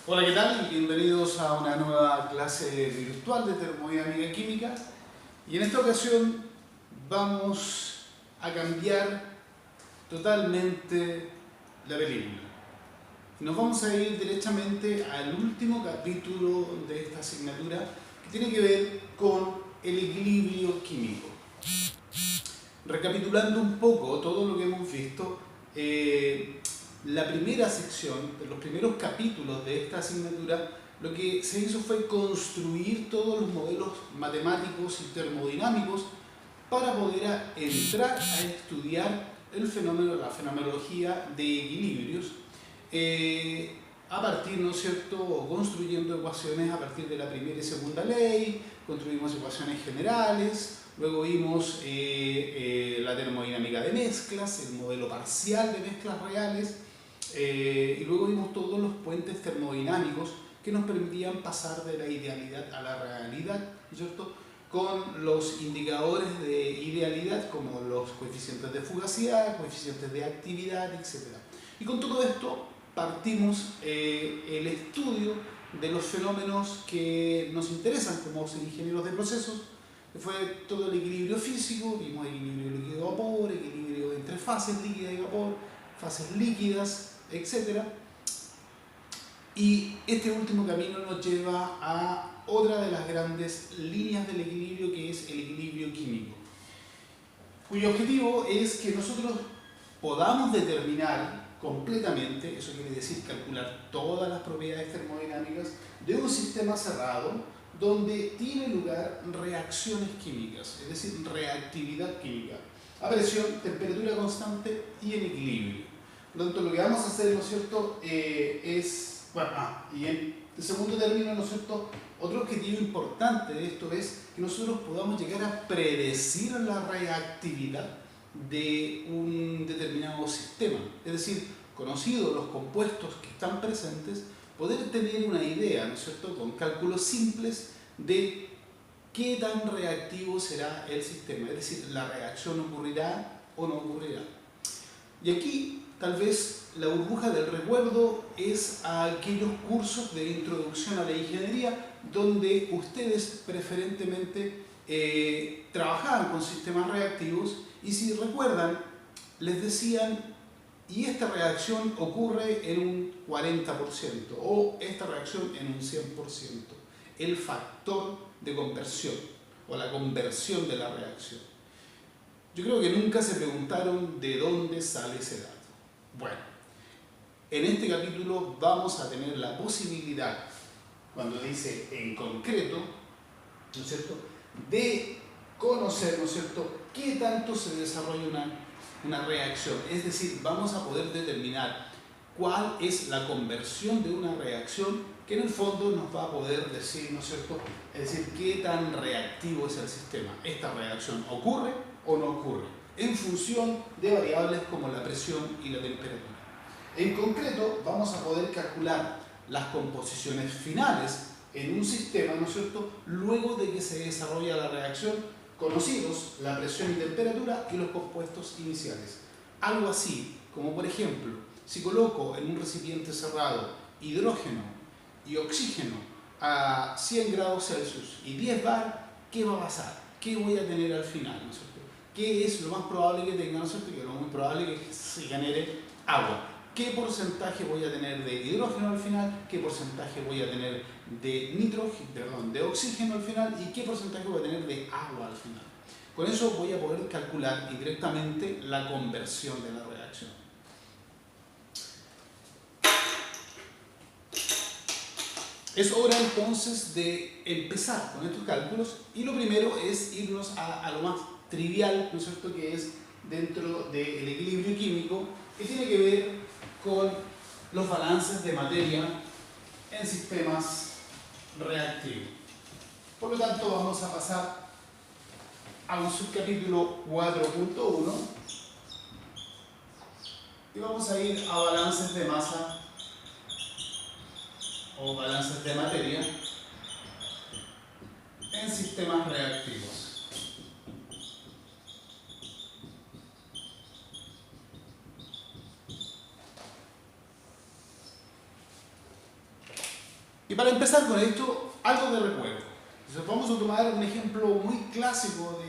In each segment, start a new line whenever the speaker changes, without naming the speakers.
Hola, ¿qué tal? Bienvenidos a una nueva clase virtual de termodinámica química. Y en esta ocasión vamos a cambiar totalmente la película. Nos vamos a ir derechamente al último capítulo de esta asignatura que tiene que ver con el equilibrio químico. Recapitulando un poco todo lo que hemos visto, la primera sección, de los primeros capítulos de esta asignatura, lo que se hizo fue construir todos los modelos matemáticos y termodinámicos para poder entrar a estudiar el fenómeno, la fenomenología de equilibrios, a partir, ¿no es cierto?, construyendo ecuaciones a partir de la primera y segunda ley, construimos ecuaciones generales. Luego vimos la termodinámica de mezclas, el modelo parcial de mezclas reales, y luego vimos todos los puentes termodinámicos que nos permitían pasar de la idealidad a la realidad, ¿no es cierto?, con los indicadores de idealidad como los coeficientes de fugacidad, coeficientes de actividad, etc. Y con todo esto partimos el estudio de los fenómenos que nos interesan como ingenieros de procesos, que fue todo el equilibrio físico. Vimos equilibrio líquido-vapor, equilibrio entre fases líquida y vapor, fases líquidas, etc. Y este último camino nos lleva a otra de las grandes líneas del equilibrio, que es el equilibrio químico, cuyo objetivo es que nosotros podamos determinar completamente, eso quiere decir calcular todas las propiedades termodinámicas de un sistema cerrado donde tiene lugar reacciones químicas, es decir, reactividad química, a presión, temperatura constante y en equilibrio. Por lo tanto, lo que vamos a hacer, ¿no es cierto?, y en segundo término, ¿no es cierto?, otro objetivo importante de esto es que nosotros podamos llegar a predecir la reactividad de un determinado sistema. Es decir, conocidos los compuestos que están presentes, poder tener una idea, ¿no es cierto?, con cálculos simples de qué tan reactivo será el sistema. Es decir, la reacción ocurrirá o no ocurrirá. Y aquí, tal vez, la burbuja del recuerdo es a aquellos cursos de introducción a la ingeniería donde ustedes preferentemente trabajaban con sistemas reactivos, y si recuerdan, les decían, y esta reacción ocurre en un 40% o esta reacción en un 100%, el factor de conversión o la conversión de la reacción. Yo creo que nunca se preguntaron de dónde sale ese dato. Bueno, en este capítulo vamos a tener la posibilidad, cuando dice en concreto, ¿no es cierto?, de conocer, ¿no es cierto?, qué tanto se desarrolla una reacción. Es decir, vamos a poder determinar cuál es la conversión de una reacción, que en el fondo nos va a poder decir, ¿no es cierto?, es decir, qué tan reactivo es el sistema. ¿Esta reacción ocurre o no ocurre? En función de variables como la presión y la temperatura. En concreto, vamos a poder calcular las composiciones finales en un sistema, ¿no es cierto?, luego de que se desarrolla la reacción, conocidos la presión y temperatura y los compuestos iniciales. Algo así como, por ejemplo, si coloco en un recipiente cerrado hidrógeno y oxígeno a 100 grados Celsius y 10 bar, ¿qué va a pasar? ¿Qué voy a tener al final, ¿no es cierto? ¿Qué es lo más probable que tenga, ¿no es cierto?, que lo más probable que se genere agua? ¿Qué porcentaje voy a tener de hidrógeno al final? ¿Qué porcentaje voy a tener de oxígeno al final? ¿Y qué porcentaje voy a tener de agua al final? Con eso voy a poder calcular indirectamente la conversión de la reacción. Es hora entonces de empezar con estos cálculos, y lo primero es irnos a lo más trivial, ¿no es cierto?, que es dentro del equilibrio químico, que tiene que ver con los balances de materia en sistemas reactivos. Por lo tanto, vamos a pasar a un subcapítulo 4.1 y vamos a ir a balances de masa o balances de materia en sistemas reactivos. Y para empezar con esto, algo de recuerdo. Entonces vamos a tomar un ejemplo muy clásico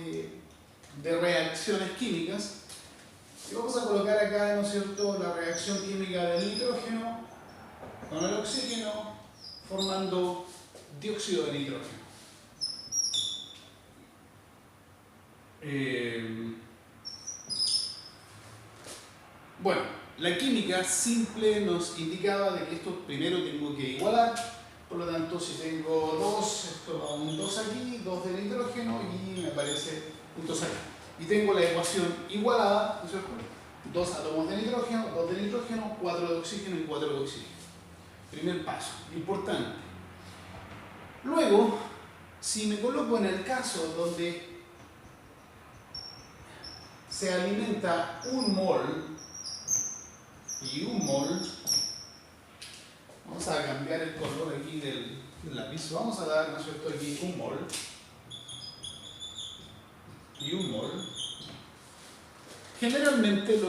de reacciones químicas. Y vamos a colocar acá, ¿no es cierto?, la reacción química del nitrógeno con el oxígeno formando dióxido de nitrógeno. Bueno, la química simple nos indicaba de que esto primero tengo que igualar, por lo tanto si tengo 2, esto va un 2 aquí, 2 de nitrógeno y me aparece un 2 aquí. Y tengo la ecuación igualada, ¿no es cierto? 2 átomos de nitrógeno, 2 de nitrógeno, 4 de oxígeno y 4 de oxígeno. Primer paso, importante. Luego, si me coloco en el caso donde se alimenta un mol y un mol, vamos a cambiar el color aquí del lápiz, vamos a dar, ¿no es cierto?, aquí un mol y un mol. Generalmente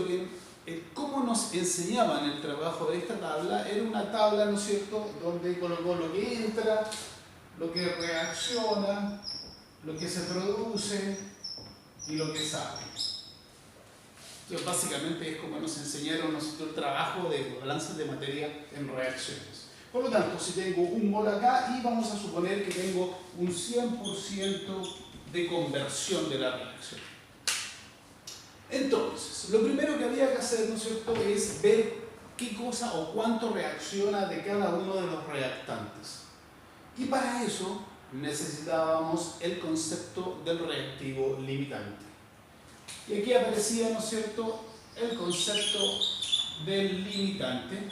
cómo nos enseñaban el trabajo de esta tabla era una tabla, ¿no es cierto?, donde colocó lo que entra, lo que reacciona, lo que se produce y lo que sale. Entonces básicamente es como nos enseñaron, ¿no es cierto?, el trabajo de balances de materia en reacciones. Por lo tanto, si tengo un mol acá y vamos a suponer que tengo un 100% de conversión de la reacción. Entonces, lo primero que había que hacer, ¿no es cierto?, es ver qué cosa o cuánto reacciona de cada uno de los reactantes. Y para eso necesitábamos el concepto del reactivo limitante. Y aquí aparecía, ¿no es cierto?, el concepto del limitante.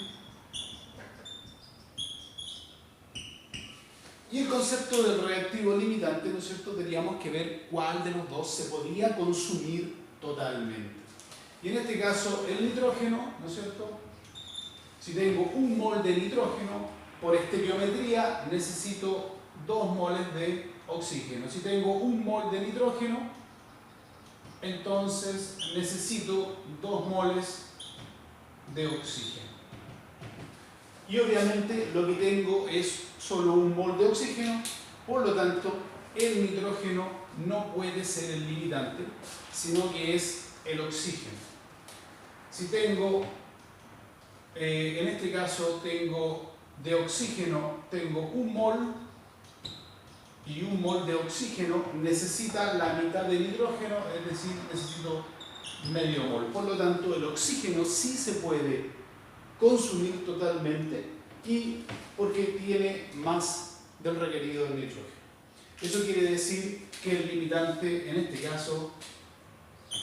Y el concepto del reactivo limitante, ¿no es cierto?, teníamos que ver cuál de los dos se podía consumir totalmente. Y en este caso, el nitrógeno, ¿no es cierto?, si tengo un mol de nitrógeno, por estequiometría necesito 2 moles de oxígeno. Si tengo un mol de nitrógeno, entonces necesito 2 moles de oxígeno. Y obviamente lo que tengo es solo un mol de oxígeno, por lo tanto el nitrógeno no puede ser el limitante, sino que es el oxígeno. Si tengo, en este caso tengo de oxígeno, tengo un mol y un mol de oxígeno necesita la mitad de nitrógeno, es decir, necesito medio mol. Por lo tanto, el oxígeno sí se puede consumir totalmente y porque tiene más del requerido del nitrógeno. Eso quiere decir que el limitante en este caso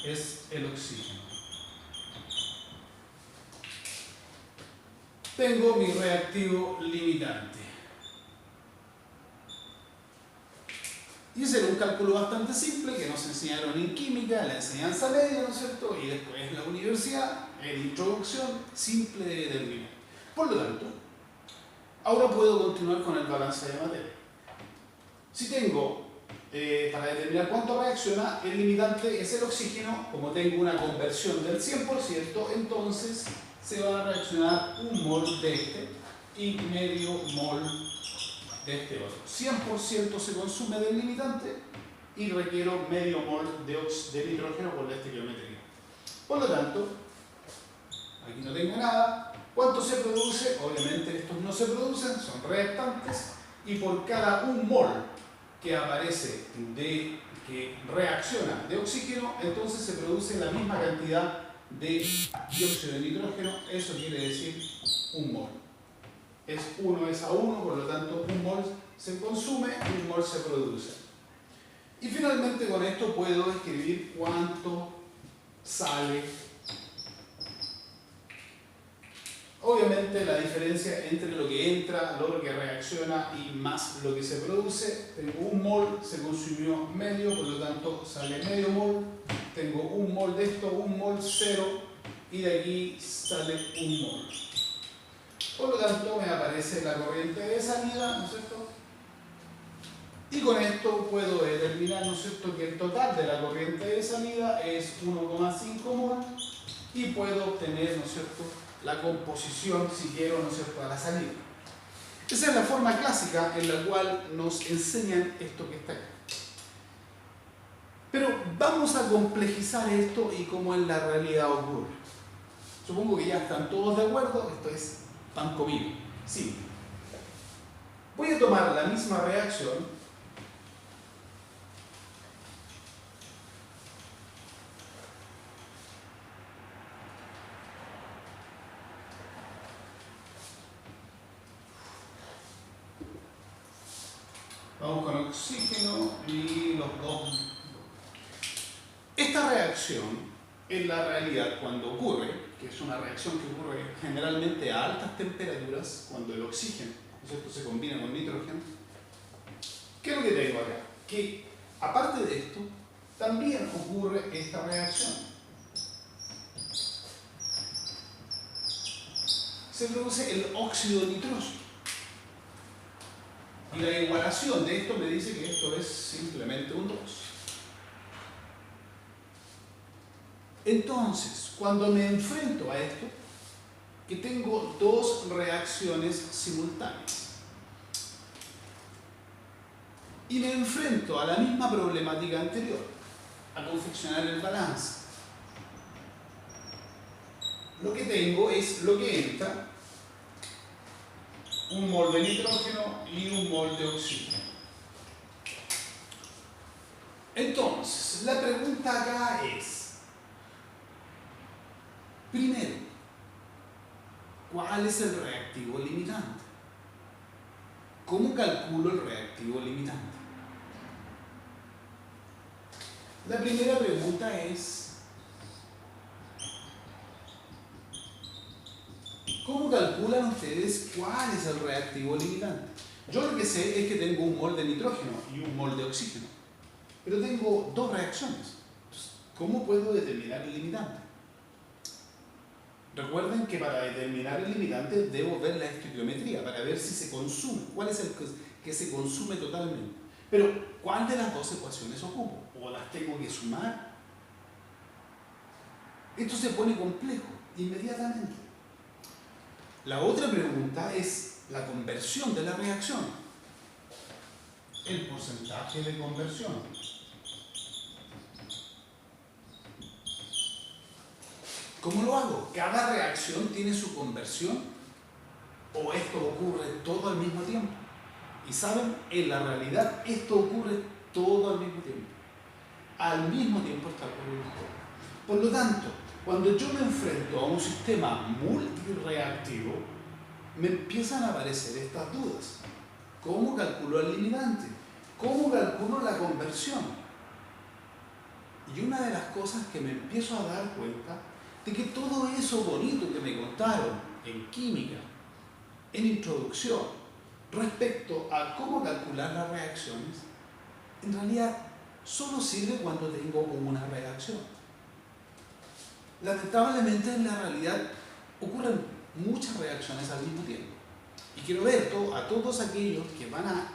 es el oxígeno. Tengo mi reactivo limitante. Y ese era un cálculo bastante simple que nos enseñaron en química, en la enseñanza media, ¿no es cierto? Y después en la universidad, en introducción, simple de determinar. Por lo tanto, ahora puedo continuar con el balance de materia. Si tengo, para determinar cuánto reacciona, el limitante es el oxígeno, como tengo una conversión del 100%, entonces se va a reaccionar un mol de este y medio mol de este otro. 100% se consume del limitante y requiero medio mol de nitrógeno por la estequiometría. Por lo tanto, aquí no tengo nada. ¿Cuánto se produce? Obviamente estos no se producen, son reactantes, y por cada un mol que aparece que reacciona de oxígeno, entonces se produce la misma cantidad de dióxido de nitrógeno. Eso quiere decir un mol. Es 1 es a 1, por lo tanto un mol se consume y un mol se produce. Y finalmente con esto puedo escribir cuánto sale. Obviamente la diferencia entre lo que entra, lo que reacciona y más lo que se produce. Tengo un mol, se consumió medio, por lo tanto sale medio mol. Tengo un mol de esto, un mol 0, y de aquí sale un mol. Por lo tanto me aparece la corriente de salida, ¿no es cierto? Y con esto puedo determinar, ¿no es cierto?, que el total de la corriente de salida es 1,5 mol y puedo obtener, ¿no es cierto?, la composición, si quiero, ¿no es cierto?, a la salida. Esa es la forma clásica en la cual nos enseñan esto que está acá. Pero vamos a complejizar esto y cómo en la realidad ocurre. Supongo que ya están todos de acuerdo, esto es pan comido. Sí. Voy a tomar la misma reacción vamos con oxígeno y los dos. Esta reacción, en la realidad, cuando ocurre, que es una reacción que ocurre generalmente a altas temperaturas, cuando el oxígeno, ¿no es cierto?, se combina con nitrógeno, ¿qué es lo que tengo acá? Que, aparte de esto, también ocurre esta reacción. Se produce el óxido nitroso. Y la igualación de esto me dice que esto es simplemente un 2. Entonces, cuando me enfrento a esto, que tengo dos reacciones simultáneas, y me enfrento a la misma problemática anterior, a confeccionar el balance, lo que tengo es lo que entra, un mol de nitrógeno y un mol de oxígeno. Entonces, la pregunta acá es, primero, ¿cuál es el reactivo limitante? ¿Cómo calculo el reactivo limitante? La primera pregunta es, ¿cómo calculan ustedes cuál es el reactivo limitante? Yo lo que sé es que tengo un mol de nitrógeno y un mol de oxígeno, pero tengo dos reacciones. Entonces, ¿cómo puedo determinar el limitante? Recuerden que para determinar el limitante debo ver la estequiometría para ver si se consume, cuál es el que se consume totalmente. Pero, ¿cuál de las dos ecuaciones ocupo? ¿O las tengo que sumar? Esto se pone complejo inmediatamente. La otra pregunta es la conversión de la reacción. El porcentaje de conversión. ¿Cómo lo hago? ¿Cada reacción tiene su conversión? ¿O esto ocurre todo al mismo tiempo? Y saben, en la realidad esto ocurre todo al mismo tiempo. Al mismo tiempo está ocurriendo todo. Por lo tanto, cuando yo me enfrento a un sistema multireactivo, me empiezan a aparecer estas dudas. ¿Cómo calculo el limitante? ¿Cómo calculo la conversión? Y una de las cosas que me empiezo a dar cuenta de que todo eso bonito que me contaron en química, en introducción, respecto a cómo calcular las reacciones, en realidad solo sirve cuando tengo una reacción. Lamentablemente en la realidad ocurren muchas reacciones al mismo tiempo. Y quiero ver a todos aquellos que van a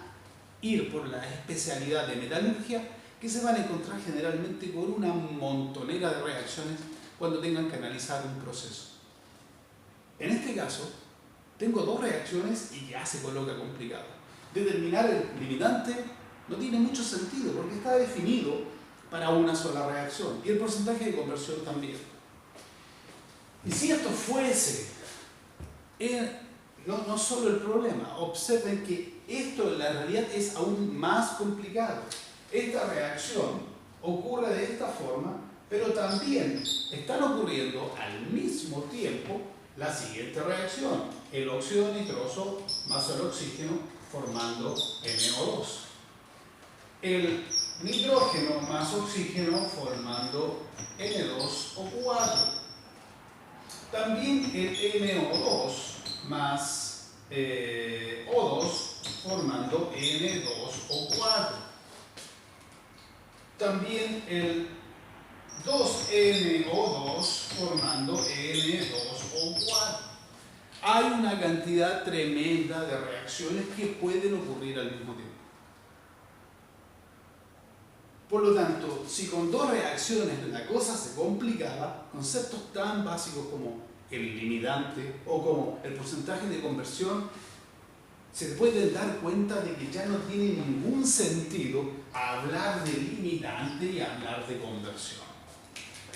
ir por la especialidad de metalurgia, que se van a encontrar generalmente con una montonera de reacciones cuando tengan que analizar un proceso. En este caso, tengo dos reacciones y ya se coloca complicado. Determinar el limitante no tiene mucho sentido porque está definido para una sola reacción y el porcentaje de conversión también. Y si esto fuese no solo el problema, observen que esto en la realidad es aún más complicado. Esta reacción ocurre de esta forma, pero también están ocurriendo al mismo tiempo la siguiente reacción, el óxido nitroso más el oxígeno formando NO2. El nitrógeno más oxígeno formando N2O4. También el NO2 más O2 formando N2O4. También el 2NO2 formando N2O4. Hay una cantidad tremenda de reacciones que pueden ocurrir al mismo tiempo. Por lo tanto, si con dos reacciones la cosa se complicaba, conceptos tan básicos como el limitante o como el porcentaje de conversión se pueden dar cuenta de que ya no tiene ningún sentido hablar de limitante y hablar de conversión.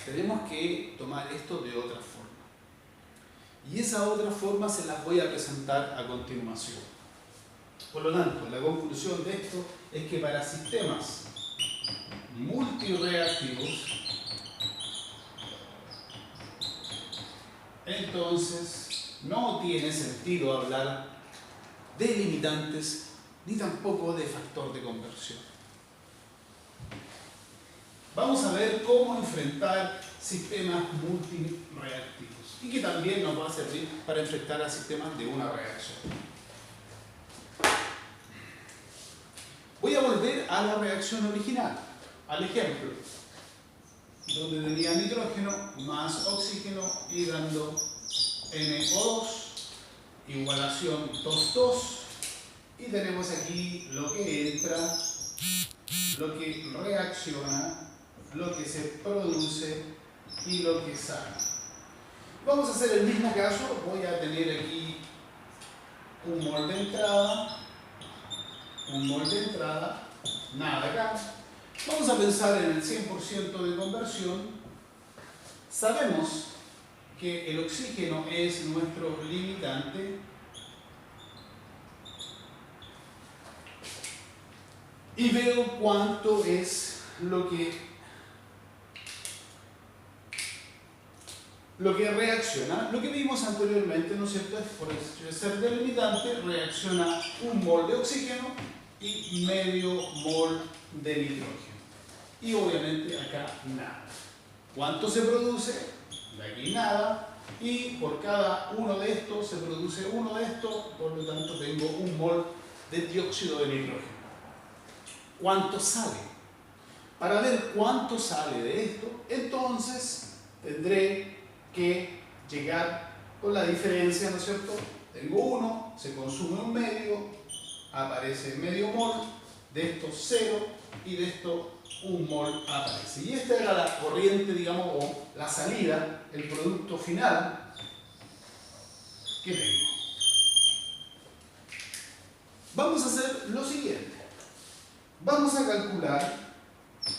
Tenemos que tomar esto de otra forma. Y esa otra forma se las voy a presentar a continuación. Por lo tanto, la conclusión de esto es que para sistemas multireactivos, entonces no tiene sentido hablar de limitantes ni tampoco de factor de conversión. Vamos a ver cómo enfrentar sistemas multireactivos y que también nos va a servir para enfrentar a sistemas de una reacción. Voy a volver a la reacción original, al ejemplo, donde tenía nitrógeno más oxígeno y dando NO2, igualación 2,2, y tenemos aquí lo que entra, lo que reacciona, lo que se produce y lo que sale. Vamos a hacer el mismo caso. Voy a tener aquí un mol de entrada, nada acá. Vamos a pensar en el 100% de conversión. Sabemos que el oxígeno es nuestro limitante y veo cuánto es lo que reacciona. Lo que vimos anteriormente, ¿no es cierto? Es por ser delimitante, reacciona un mol de oxígeno y medio mol de nitrógeno. Y obviamente acá nada. ¿Cuánto se produce? De aquí nada. Y por cada uno de estos se produce uno de estos, por lo tanto tengo un mol de dióxido de nitrógeno. ¿Cuánto sale? Para ver cuánto sale de esto, entonces tendré que llegar con la diferencia, ¿no es cierto? Tengo 1, se consume un medio, aparece medio mol, de esto 0 y de esto un mol aparece. Y esta era la corriente, digamos, o la salida, el producto final que tengo. Vamos a hacer lo siguiente. Vamos a calcular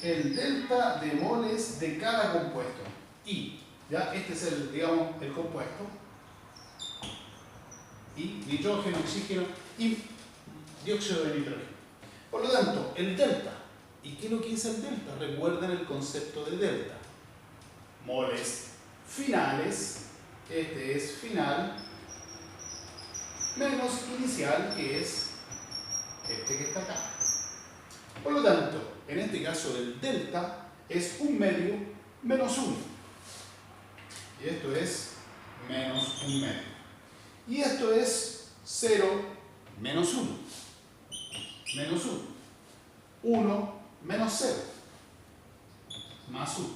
el delta de moles de cada compuesto. Y ya este es el, digamos, el compuesto. Y nitrógeno, oxígeno y dióxido de nitrógeno. Por lo tanto, el delta. ¿Y qué es lo que es el delta? Recuerden el concepto de delta. Moles finales, este es final, menos inicial, que es este que está acá. Por lo tanto, en este caso el delta es un medio menos 1. Y esto es menos un medio. Y esto es 0 menos 1. Menos 1. 1 menos 0. Más 1.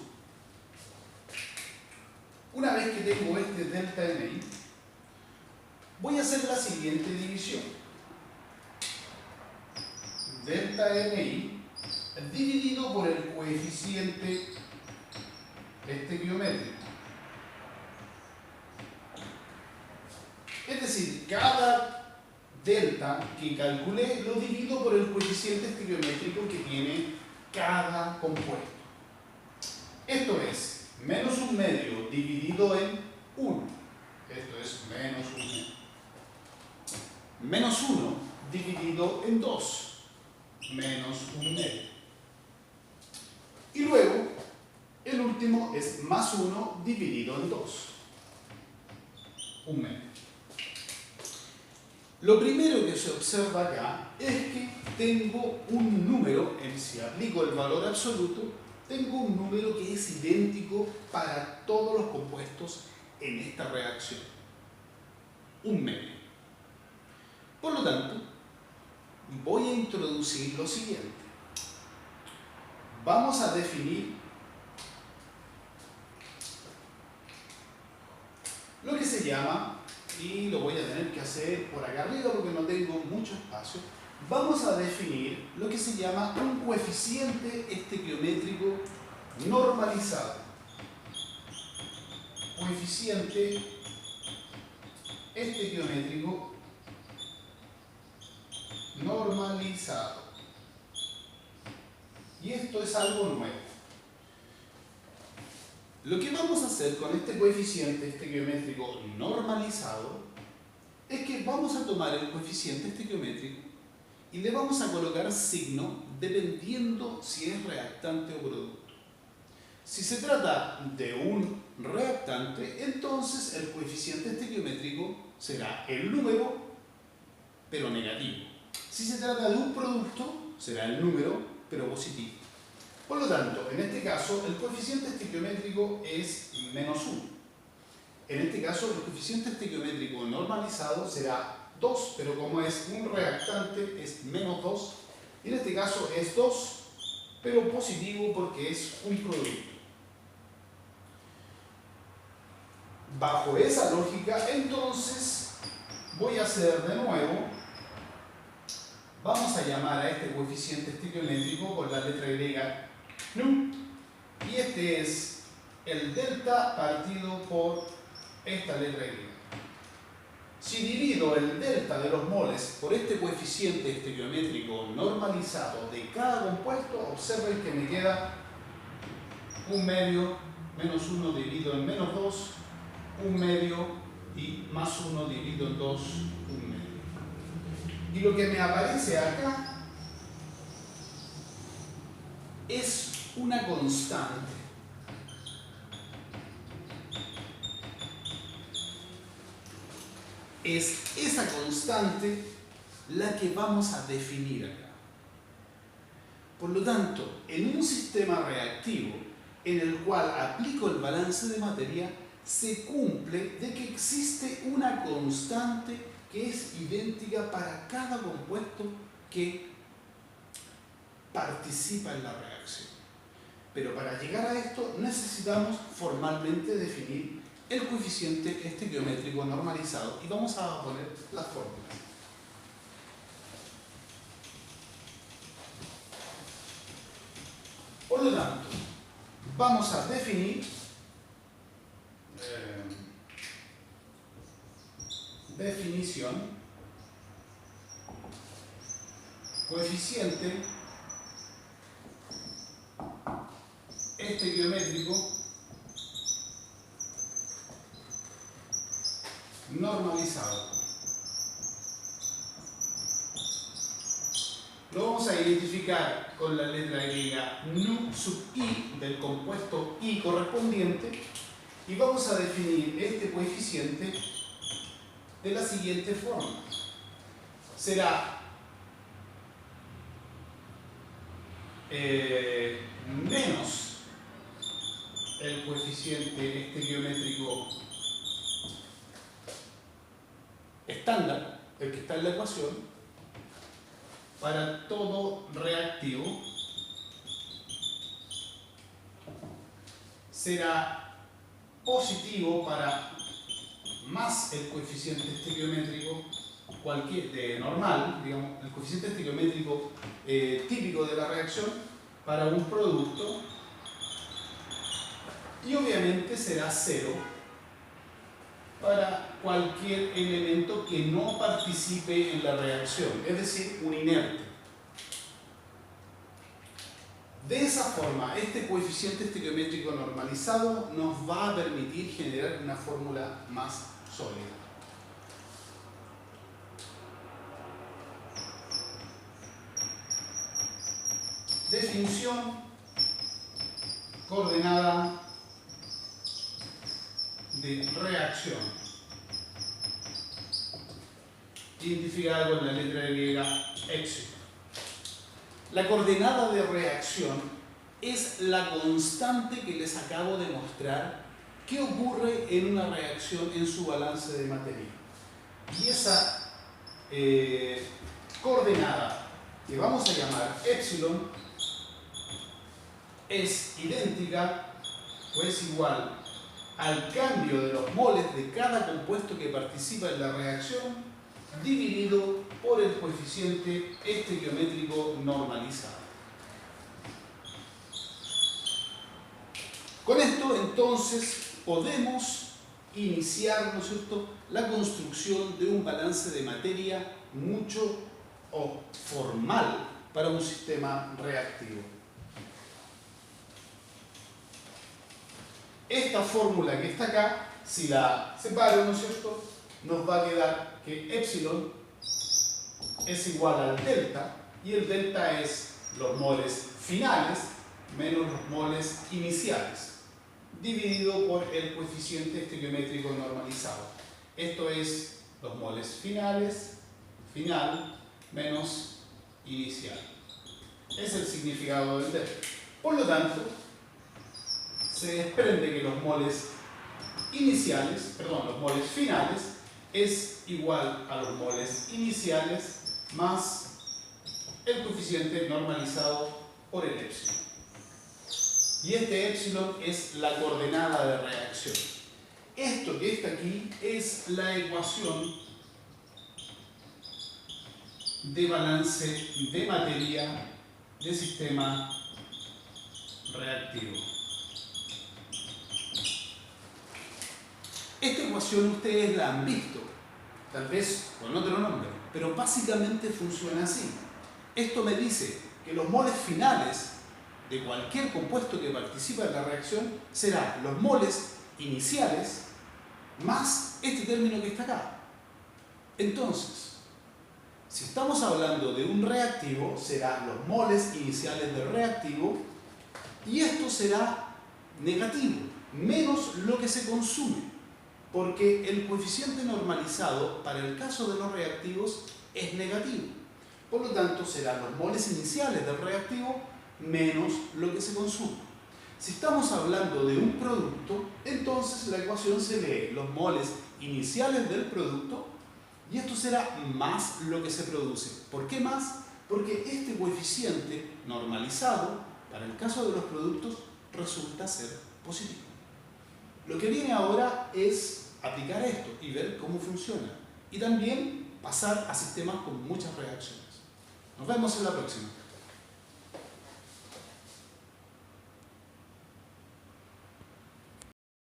Una vez que tengo este delta NI, voy a hacer la siguiente división. Delta NI dividido por el coeficiente estequiométrico. Es decir, cada delta que calculé lo divido por el coeficiente estequiométrico que tiene cada compuesto. Esto es menos un medio dividido en 1. Esto es menos un medio. Menos 1 dividido en 2. Menos un medio. Y luego, el último es más 1 dividido en 2. Un medio. Lo primero que se observa acá es que tengo un número, si aplico el valor absoluto, tengo un número que es idéntico para todos los compuestos en esta reacción. Un medio. Por lo tanto, voy a introducir lo siguiente. Vamos a definir lo que se llama, y lo voy a tener que hacer por acá arriba porque no tengo mucho espacio, vamos a definir lo que se llama un coeficiente estequiométrico normalizado. Coeficiente estequiométrico normalizado. Y esto es algo nuevo. Lo que vamos a hacer con este coeficiente estequiométrico normalizado es que vamos a tomar el coeficiente estequiométrico y le vamos a colocar signo dependiendo si es reactante o producto. Si se trata de un reactante, entonces el coeficiente estequiométrico será el número, pero negativo. Si se trata de un producto, será el número, pero positivo. Por lo tanto, en este caso, el coeficiente estequiométrico es -1. En este caso, el coeficiente estequiométrico normalizado será 2, pero como es un reactante, es -2. Y en este caso es 2, pero positivo porque es un producto. Bajo esa lógica, entonces, voy a hacer de nuevo, vamos a llamar a este coeficiente estequiométrico con la letra griega nu, y este es el delta partido por esta letra griega. Si divido el delta de los moles por este coeficiente estequiométrico normalizado de cada compuesto, observen que me queda 1/2, -1 dividido en -2, 1/2 y +1 dividido en 2, 1/2. Y lo que me aparece acá es una constante. Es esa constante la que vamos a definir acá. Por lo tanto, en un sistema reactivo en el cual aplico el balance de materia, se cumple de que existe una constante que es idéntica para cada compuesto que participa en la reacción. Pero para llegar a esto necesitamos formalmente definir el coeficiente estequiométrico normalizado y vamos a poner las fórmulas. Por lo tanto, vamos a definir definición, coeficiente estequiométrico normalizado. Lo vamos a identificar con la letra griega nu sub i del compuesto i correspondiente y vamos a definir este coeficiente de la siguiente forma. Será menos el coeficiente estequiométrico estándar, el que está en la ecuación, para todo reactivo, será positivo para más el coeficiente estequiométrico normal, digamos, el coeficiente estequiométrico típico de la reacción para un producto, y obviamente será 0 para cualquier elemento que no participe en la reacción, es decir, un inerte. De esa forma, este coeficiente estequiométrico normalizado nos va a permitir generar una fórmula más sólida. Definición, coordenada de reacción, identificada con la letra griega epsilon. La coordenada de reacción es la constante que les acabo de mostrar que ocurre en una reacción en su balance de materia. Y esa coordenada, que vamos a llamar epsilon, es idéntica o es igual al cambio de los moles de cada compuesto que participa en la reacción dividido por el coeficiente estequiométrico normalizado. Con esto entonces podemos iniciar, ¿no es cierto?, la construcción de un balance de materia mucho o formal para un sistema reactivo. Esta fórmula que está acá, si la separo, ¿no es cierto?, nos va a quedar que epsilon es igual al delta, y el delta es los moles finales menos los moles iniciales, dividido por el coeficiente estequiométrico normalizado. Esto es los moles finales, final, menos inicial. Es el significado del delta. Por lo tanto, se desprende que los moles iniciales, perdón, los moles finales es igual a los moles iniciales más el coeficiente normalizado por el epsilon. Y este epsilon es la coordenada de reacción. Esto que está aquí es la ecuación de balance de materia de sistema reactivo. Esta ecuación ustedes la han visto, tal vez con otro nombre, pero básicamente funciona así. Esto me dice que los moles finales de cualquier compuesto que participa en la reacción serán los moles iniciales más este término que está acá. Entonces, si estamos hablando de un reactivo, serán los moles iniciales del reactivo y esto será negativo, menos lo que se consume, porque el coeficiente normalizado para el caso de los reactivos es negativo. Por lo tanto, serán los moles iniciales del reactivo menos lo que se consume. Si estamos hablando de un producto, entonces la ecuación se lee los moles iniciales del producto y esto será más lo que se produce. ¿Por qué más? Porque este coeficiente normalizado, para el caso de los productos, resulta ser positivo. Lo que viene ahora es aplicar esto y ver cómo funciona. Y también pasar a sistemas con muchas reacciones. Nos vemos en la próxima.